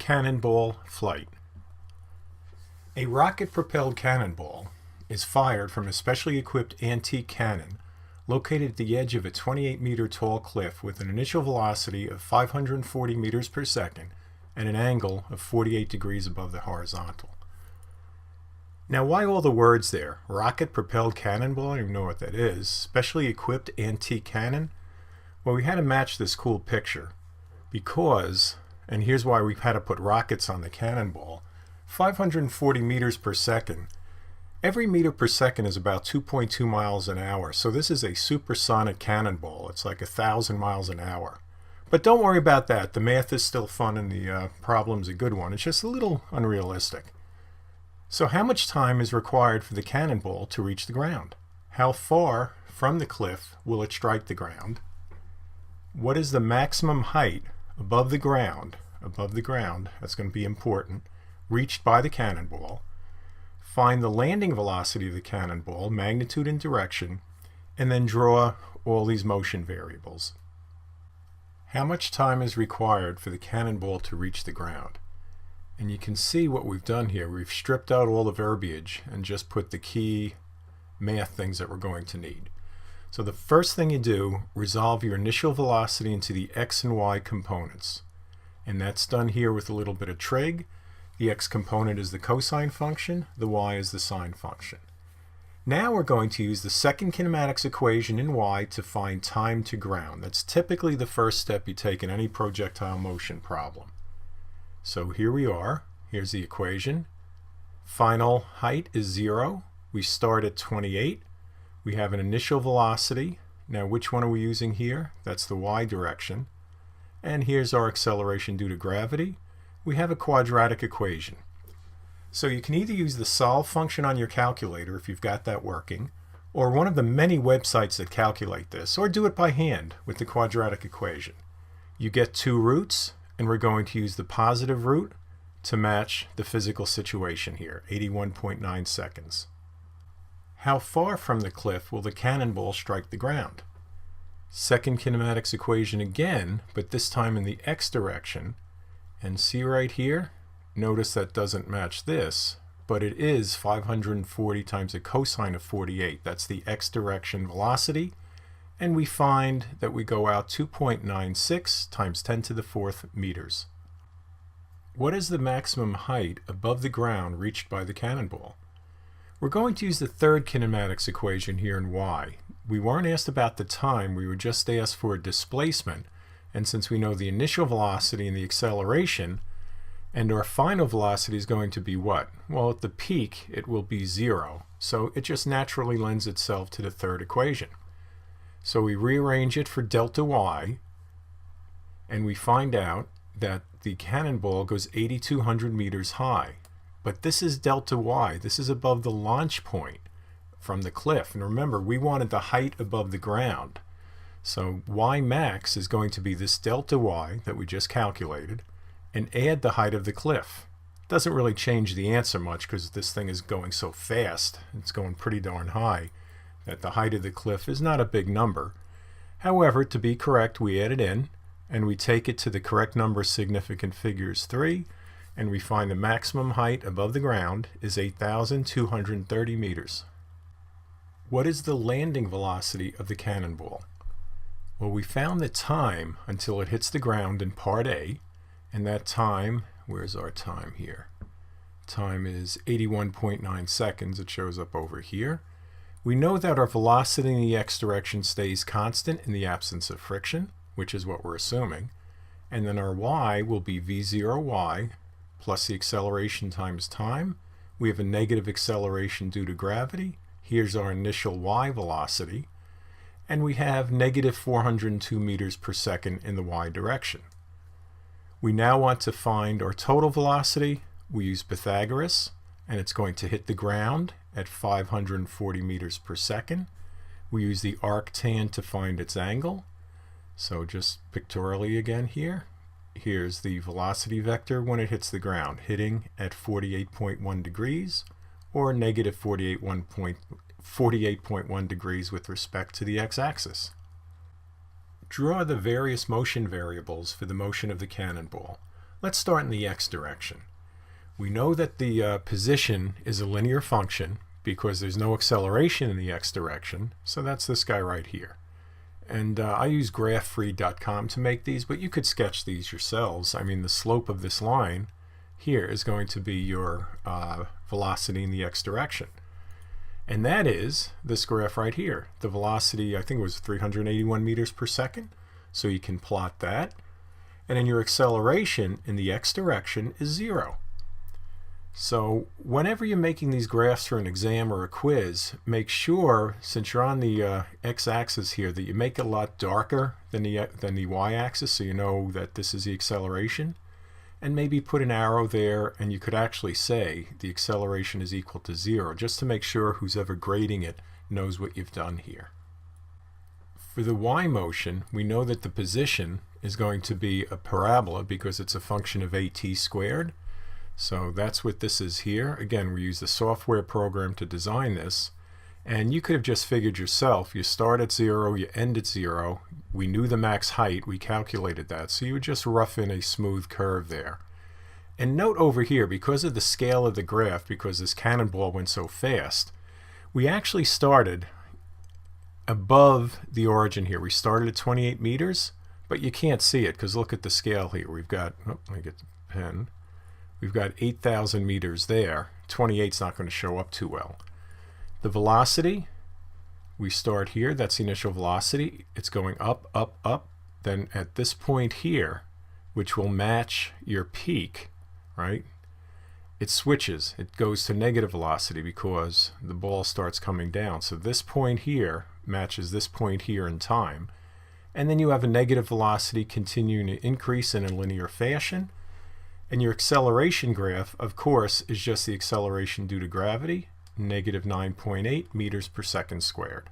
Cannonball flight. A rocket-propelled cannonball is fired from a specially equipped antique cannon located at the edge of a 28-meter tall cliff with an initial velocity of 540 meters per second and an angle of 48 degrees above the horizontal. Now, why all the words there? Rocket-propelled cannonball? I don't even know what that is. Specially equipped antique cannon? Well, we had to match this cool picture because, and here's why we've had to put rockets on the cannonball, 540 meters per second. Every meter per second is about 2.2 miles an hour, so this is a supersonic cannonball. It's like 1,000 miles an hour. But don't worry about that. The math is still fun and the problem's a good one. It's just a little unrealistic. So how much time is required for the cannonball to reach the ground? How far from the cliff will it strike the ground? What is the maximum height above the ground, that's going to be important, reached by the cannonball? Find the landing velocity of the cannonball, magnitude and direction, and then draw all these motion variables. How much time is required for the cannonball to reach the ground? And you can see what we've done here. We've stripped out all the verbiage and just put the key math things that we're going to need. So the first thing you do, resolve your initial velocity into the x and y components. And that's done here with a little bit of trig. The x component is the cosine function, the y is the sine function. Now we're going to use the second kinematics equation in y to find time to ground. That's typically the first step you take in any projectile motion problem. So here we are. Here's the equation. Final height is 0. We start at 28. We have an initial velocity. Now which one are we using here? That's the y direction. And here's our acceleration due to gravity. We have a quadratic equation. So you can either use the solve function on your calculator if you've got that working, or one of the many websites that calculate this, or do it by hand with the quadratic equation. You get two roots, and we're going to use the positive root to match the physical situation here, 81.9 seconds. How far from the cliff will the cannonball strike the ground? Second kinematics equation again, but this time in the x direction. And see right here, notice that doesn't match this, but it is 540 times the cosine of 48. That's the x direction velocity. And we find that we go out 2.96 times 10 to the fourth meters. What is the maximum height above the ground reached by the cannonball? We're going to use the third kinematics equation here in y. We weren't asked about the time, we were just asked for a displacement. And since we know the initial velocity and the acceleration, and our final velocity is going to be what? Well, at the peak, it will be 0. So it just naturally lends itself to the third equation. So we rearrange it for delta y, and we find out that the cannonball goes 8,200 meters high. But this is delta y. This is above the launch point from the cliff. And remember, we wanted the height above the ground. So y max is going to be this delta y that we just calculated, and add the height of the cliff. Doesn't really change the answer much because this thing is going so fast. It's going pretty darn high that the height of the cliff is not a big number. However, to be correct, we add it in, and we take it to the correct number significant figures 3, and we find the maximum height above the ground is 8,230 meters. What is the landing velocity of the cannonball? Well, we found the time until it hits the ground in part A, and that time, where's our time here? Time is 81.9 seconds. It shows up over here. We know that our velocity in the x direction stays constant in the absence of friction, which is what we're assuming. And then our y will be v0y plus the acceleration times time. We have a negative acceleration due to gravity. Here's our initial y velocity. And we have negative 402 meters per second in the y direction. We now want to find our total velocity. We use Pythagoras, and it's going to hit the ground at 540 meters per second. We use the arctan to find its angle. So just pictorially again here. Here's the velocity vector when it hits the ground, hitting at 48.1 degrees or negative 48.1 degrees with respect to the x-axis. Draw the various motion variables for the motion of the cannonball. Let's start in the x direction. We know that the position is a linear function because there's no acceleration in the x direction, so that's this guy right here. And I use graph-free.com to make these, but you could sketch these yourselves. I mean, the slope of this line here is going to be your velocity in the x direction. And that is this graph right here. The velocity, I think it was 381 meters per second. So you can plot that. And then your acceleration in the x direction is 0. So whenever you're making these graphs for an exam or a quiz, make sure, since you're on the x-axis here, that you make it a lot darker than the y-axis, so you know that this is the acceleration. And maybe put an arrow there, and you could actually say the acceleration is equal to 0, just to make sure who's ever grading it knows what you've done here. For the y motion, we know that the position is going to be a parabola because it's a function of at squared. So that's what this is here. Again, we use the software program to design this. And you could have just figured yourself, you start at 0, you end at 0. We knew the max height, we calculated that. So you would just rough in a smooth curve there. And note over here, because of the scale of the graph, because this cannonball went so fast, we actually started above the origin here. We started at 28 meters, but you can't see it because look at the scale here. We've got, oh, let me get the pen. We've got 8,000 meters there. 28's not going to show up too well. The velocity, we start here. That's the initial velocity. It's going up, up, up. Then at this point here, which will match your peak, right? It switches. It goes to negative velocity because the ball starts coming down. So this point here matches this point here in time. And then you have a negative velocity continuing to increase in a linear fashion. And your acceleration graph, of course, is just the acceleration due to gravity, negative 9.8 meters per second squared.